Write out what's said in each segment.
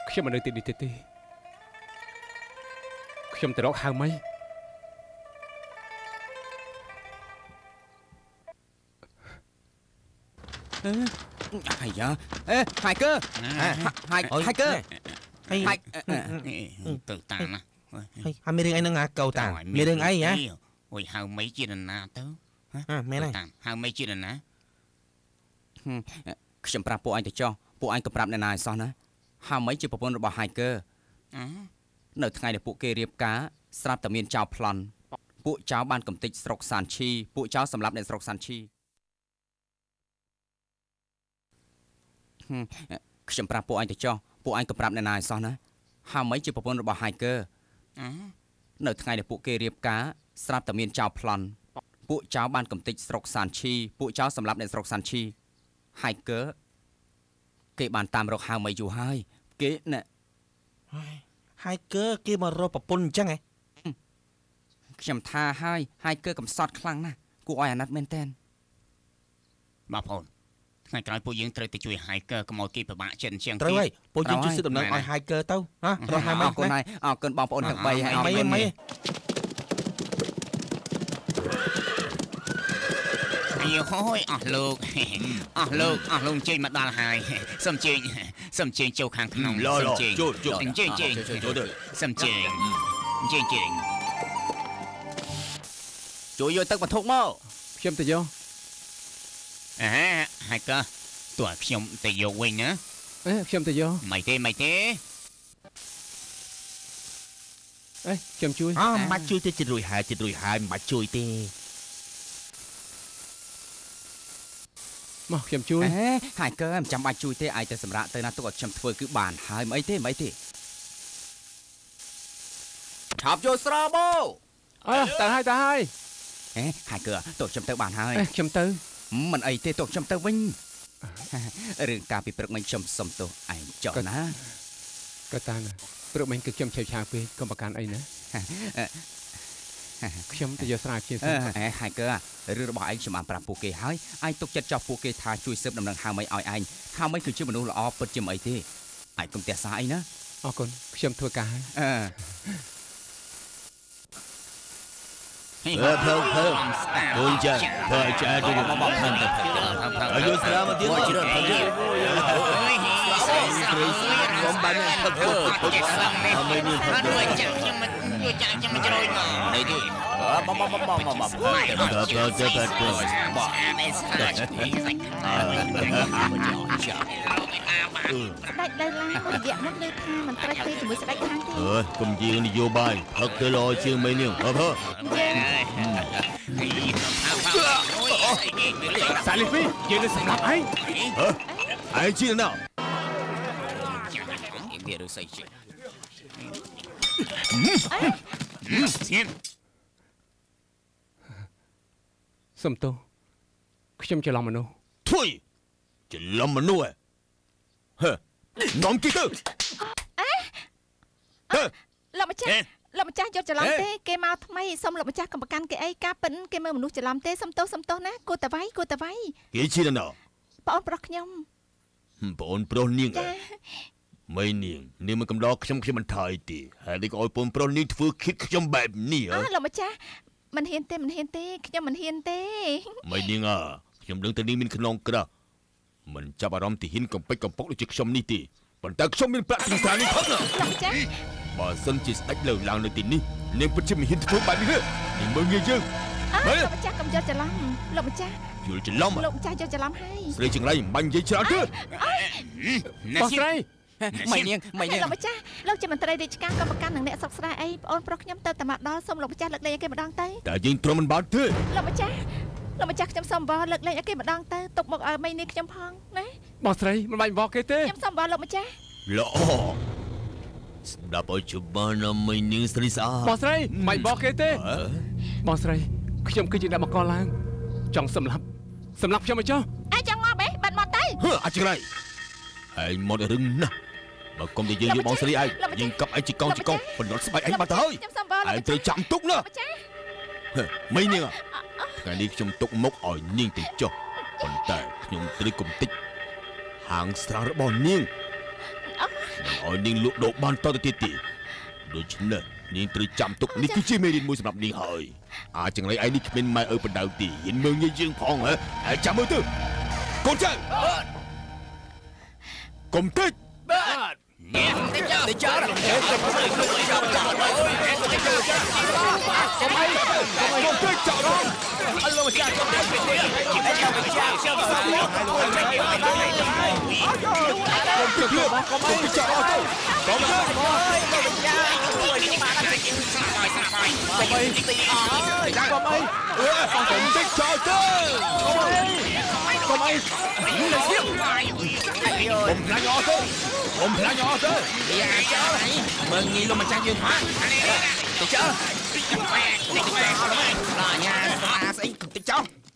ខ្ញុំមិននៅទីនេះទេខ្ញុំទៅរកហៅម៉េចហើយយ៉ាហាយកើហាយកើហើយទៅតាណាហើយមានរឿងអីនឹងកៅតាមានរឿងអីហ៎អូយហៅមីជានរណាទៅមែនហើយហៅមីជានរណាខ្ញុំប្រាប់ពួកអញទៅចុះពួកអញក៏ប្រាប់អ្នកណាឲ្យសោះណាហៅមីជាប្រពន្ធរបស់ហាយកើនៅថ្ងៃដែលពួកគេរៀបការស្រាប់តែមានចៅប្លន់ពួកចៅបានកំទេចស្រុកសានឈីពួកចៅសម្លាប់អ្នកស្រុកសានឈីខ្ញុំប្រាប់ពួកអញទៅចុះពួកអញក៏ប្រាប់អ្នកណាឲ្យសោះណាហៅមីជាប្រពន្ធរបស់ហាយកើនៅថ្ងៃដែលពួកគេរៀបការស្រាប់តែមានចៅប្លន់ពួកចៅបានកំទេចស្រុកសានឈីពួកចៅសម្លាប់អ្នកស្រុកសានឈីហាយកើគេបានតាមរកហៅមីយូរហើយគេណែហាយកើគេមករកប្រពន្ធអញ្ចឹងហ៎ខ្ញុំថាហាយកើកំសត់ខ្លាំងណាស់គួរឲ្យអាណិតមែនតើបងប្អូនថ្ងៃក្រោយពួកយើងត្រូវទៅជួយហាយកើកុំឲ្យគេពិបាកចិត្តអញ្ចឹងត្រូវហើយពួកយើងជួយសិទ្ធិដំណឹងឲ្យហាយកើទៅណារស់ហើយអរគុណហើយអរគុណបងប្អូនទាំង3ហើយអរគុណអាយហូយអស់លោកអញ្ជើញមកដល់ហើយសូមអញ្ជើញចូលខាងក្នុងសូមអញ្ជើញសូមអញ្ជើញជួយយកទឹកបន្ធុកមកខ្ញុំទៅយកហាយកើតើខ្ញុំទៅយកវិញណាខ្ញុំទៅយកមិនទេខ្ញុំជួយមិនបាច់ជួយទេចិត្តរួយហើយមិនបាច់ជួយទេមកខ្ញុំជួយហាយកើមិនចាំបាច់ជួយទេឯងទៅសម្រាប់ទៅណាទុកឲ្យខ្ញុំធ្វើគឺបានហើយមិនអីទេឆាប់យកស្រោបអូទៅហើយហាយកើទុកខ្ញុំទៅបានហើយខ្ញុំទៅមិនអីទេទុកខ្ញុំទៅវិញរឿងការពីព្រឹកមិញខ្ញុំសុំទោសឯងចុះណាក៏តាណាព្រឹកមិញគឺខ្ញុំឆេវឆាវពេកកុំប្រកាន់អីណាខ្ញុំទៅយកស្រាវជ្រាវហាយកើរឿងរបស់ឯងខ្ញុំបានប្រាប់ពួកគេហើយឯងទុកចិត្តចោះពួកគេថាជួយស៊ើបដំណឹងហៅមីឲ្យឯងហៅមីគឺជាមនុស្សល្អពិតជាមិនអីទេឯងកុំទះសាអីណាអរគុណខ្ញុំធ្វើការហើយអូនចាធ្វើឲ្យចាទៅមកផាន់ទៅអាយុស្រាមកទៀតជ្រើទៅទៀតខ្ញុំបានផឹកអត់មានផឹកជួយចាក់ខ្ញុំមិនជ្រោយមកនេះទីបងស្ដេចលើឡានមួយរយៈមុនលើថាមិនត្រូវទេជាមួយស្ដេចខាងទេកុំជានយោបាយផឹកទៅល្អជាងមេនាងអើភើសាលីហ្វីយើងនឹងសម្រាប់ឯងឯងជាណាវាឬស្អីជាសុំទោសខ្ញុំច្រឡំមនុស្សធ្វីច្រឡំមនុស្សនាំគេទៅលោកម្ចាស់យកច្រឡំទេគេមកថ្មីសុំលោកម្ចាស់កុំប្រកាន់គេអីការពិនគេមើលមនុស្សច្រឡំទេសុំទោសណាគួរតែវាយគេជាណាបងប្រុសខ្ញុំបងប្រុសនាងមីនាងមិនកំដរខ្ញុំមិនថយទេហើយនេះក៏ឲ្យបងប្រុសនាងធ្វើខិតខ្ញុំបែបនេះលោកម្ចាស់មិនហ៊ានទេខ្ញុំមិនហ៊ានទេមីនាងខ្ញុំដឹងតែនាងមានខ្នងក្រាស់មិនចាប់អារម្មណ៍ទីហ៊ានកំពេចកំពុកដូចជាខ្ញុំនេះទេប៉ុន្តែខ្ញុំមានប្រាក់ទីសានេះផងលោកម្ចាស់បើសិនជាស្ដេចលើឡើងនៅទីនេះនាងពិតជាមិនហ៊ានធ្វើបែបនេះទេនាងមើលងាយយើងលោកម្ចាស់កុំយកច្រឡំលោកម្ចាស់យល់ច្រឡំលោកម្ចាស់យកច្រឡំហើយស្រីចង្រៃមិនបាញ់និយាយច្រើនទេបោះស្រីមីនាងលោកម្ចាស់លោកជាមន្ត្រីរាជការកម្មការនឹងអ្នកសុកស្រាយអីបងប្រុសខ្ញុំទៅតែមកដល់សូមលោកម្ចាស់លើកលែងគេម្ដងទៅតែយើងទ្រាំមិនបានទេលោកម្ចាស់ខ្ញុំសូមបោះលើកលែងគេម្ដងទៅទុកមកឲ្យមីនេះខ្ញុំផងណាបោះស្រីមិនបាញ់បោះគេទេខ្ញុំសូមបោះលោកម្ចាស់ល្អស្ដាប់ឲ្យជបានមីនាងស្រីស្អាតបោះស្រីមិនបាញ់បោះគេទេបោះស្រីខ្ញុំគឺជាអ្នកបង្កឡើងចង់សម្លាប់ខ្ញុំមកចុះឯងចង់ងាប់បាត់មកទៅអាចក្រៃឯងមករឹងណាស់បើកុំតែយើងយកបងស្រីឯងយើងកាប់ឯងជាកងបណ្ដុតស្បែកឯងបាត់ទៅហើយឯងត្រូវចាំទុកណាមីនាងថ្ងៃនេះខ្ញុំទុកមុខឲ្យនាងទៅចុះប៉ុន្តែខ្ញុំត្រូវគំតិចហាងស្រារបស់នាង ឲ្យនាងលក់ដូរបានតទៅទៀតទេដូច្នេះនាងត្រូវចាំទុកនេះគឺជាមេរៀនមួយសម្រាប់នាងហើយអាចង្រៃឯនេះគ្មានម៉ែឪបណ្ដៅទេហ៊ានមើងងាយយើងផងហ៎ហើយចាំមើលទៅកូនចៅកុំតិចបាទតិចចាผมพลาnhỏទៅយ៉ាចាមើងងាយលោកម្ចាស់យើងផងតិចចាតិចដល់ញ៉ាស្អីតិចចោ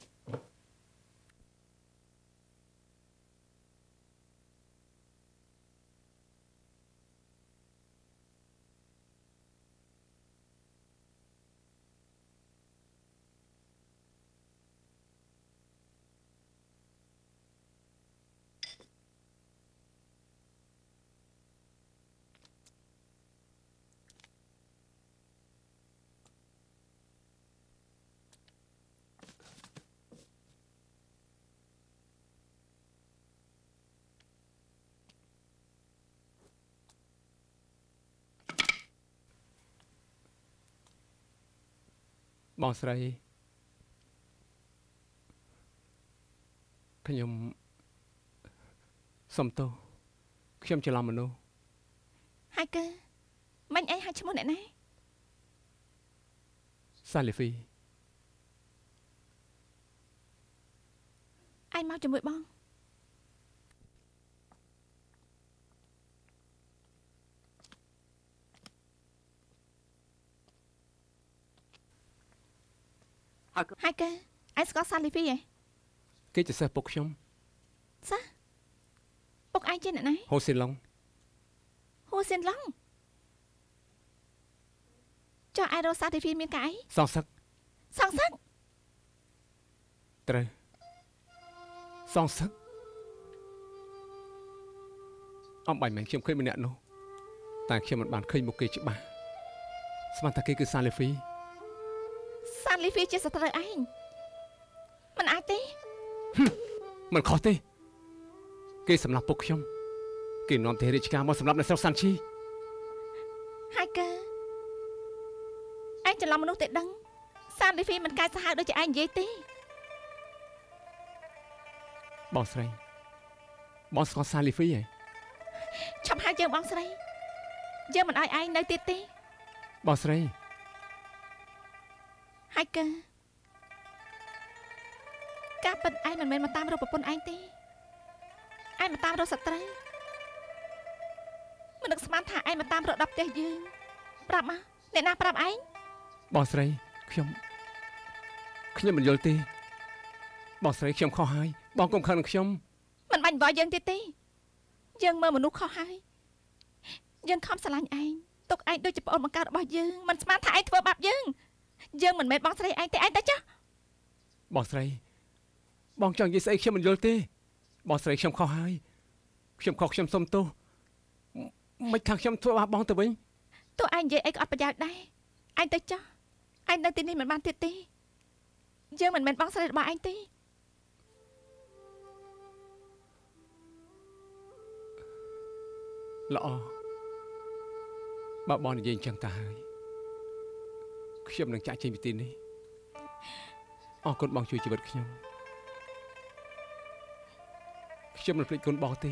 បងស្រីខ្ញុំសុំទោសខ្ញុំច្រឡំមនុស្សហើយគឺមិញអីហៅឈ្មោះអ្នកណាសាលីហ្វីឯងមកជាមួយបងហើយគេឯងស្គាល់សាលីហ្វីហ៎គេជាសិស្សពុកខ្ញុំសិស្សពុកឯងជាអ្នកណាហូស៊ីនឡុងហូស៊ីនឡុងចុះឯងរកសាលីហ្វីមានកាអីសងសឹកត្រូវសងសឹកអំបាញ់មែនខ្ញុំឃើញម្នាក់នោះតែខ្ញុំមិនបានឃើញមុខគេច្បាស់ស្មានថាគេគឺសាលីហ្វីសាលីហ្វីជាសត្រូវឯងមិនអាចទេមិនខុសទេគេសម្លាប់ពុកខ្ញុំគេនាំទេរាជការមកសម្លាប់នៅស្រុកសាន់ឈីហើយកើឯងច្រឡំមនុស្សទេដឹងសាលីហ្វីមិនកាយសាហាវដូចជាឯងនិយាយទេបងស្រីបងស្គាល់សាលីហ្វីហ៎ឆាប់ហៅយើងបងស្រីយើងមិនឲ្យឯងនៅទៀតទេបងស្រីហើយកើការពិតឯងមិនមែនមកតាមរកប្រពន្ធឯងទេឯងមកតាមរកស្ត្រីមិននឹកស្មានថាឯងមកតាមរកដល់ផ្ទះយើងប្រាប់មកអ្នកណាប្រាប់ឯងបងស្រីខ្ញុំមិនយល់ទេបងស្រីខ្ញុំខុសហើយបងកុំខឹងនឹងខ្ញុំមិនបាញ់បោះយើងទៀតទេយើងមើលមនុស្សខុសហើយយើងខំស្រឡាញ់ឯងទុកឯងដូចជាប្អូនបង្កើតរបស់យើងមិនស្មានថាឯងធ្វើបាបយើងមិនមែនបងស្រីឯងទេឯងទៅចាស់បងស្រីបងចង់និយាយស្អីខ្ញុំមិនយល់ទេបងស្រីខ្ញុំខុសហើយខ្ញុំសុំទោសមិនខាងខ្ញុំធ្វើបាបបងទៅវិញទោះឯងនិយាយអីក៏អត់ប្រយោជន៍ដែរឯងទៅចាស់ឯងនៅទីនេះមិនបានទៀតទេយើងមិនមែនបងស្រីរបស់ឯងទេល្អបើបងនិយាយអញ្ចឹងទៅហើយខ្ញុំនឹងចាក់ចេញពីទីនេះអរគុណបងជួយជីវិតខ្ញុំមិនភ្លេចគុណបងទេ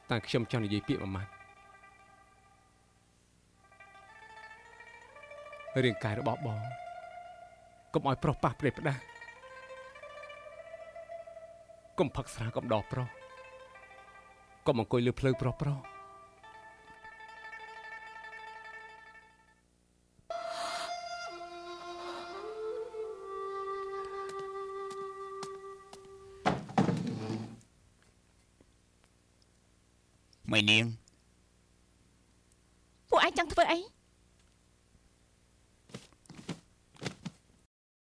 តែខ្ញុំចង់និយាយពាក្យមួយម៉ាត់រាងកាយរបស់បងកុំឲ្យប្រុសប៉ះព្រៃផ្ដាស់កុំផឹកស្រាកុំដកប្រុសកុំអង្គុយលើភ្លើងប្រុសមីនាង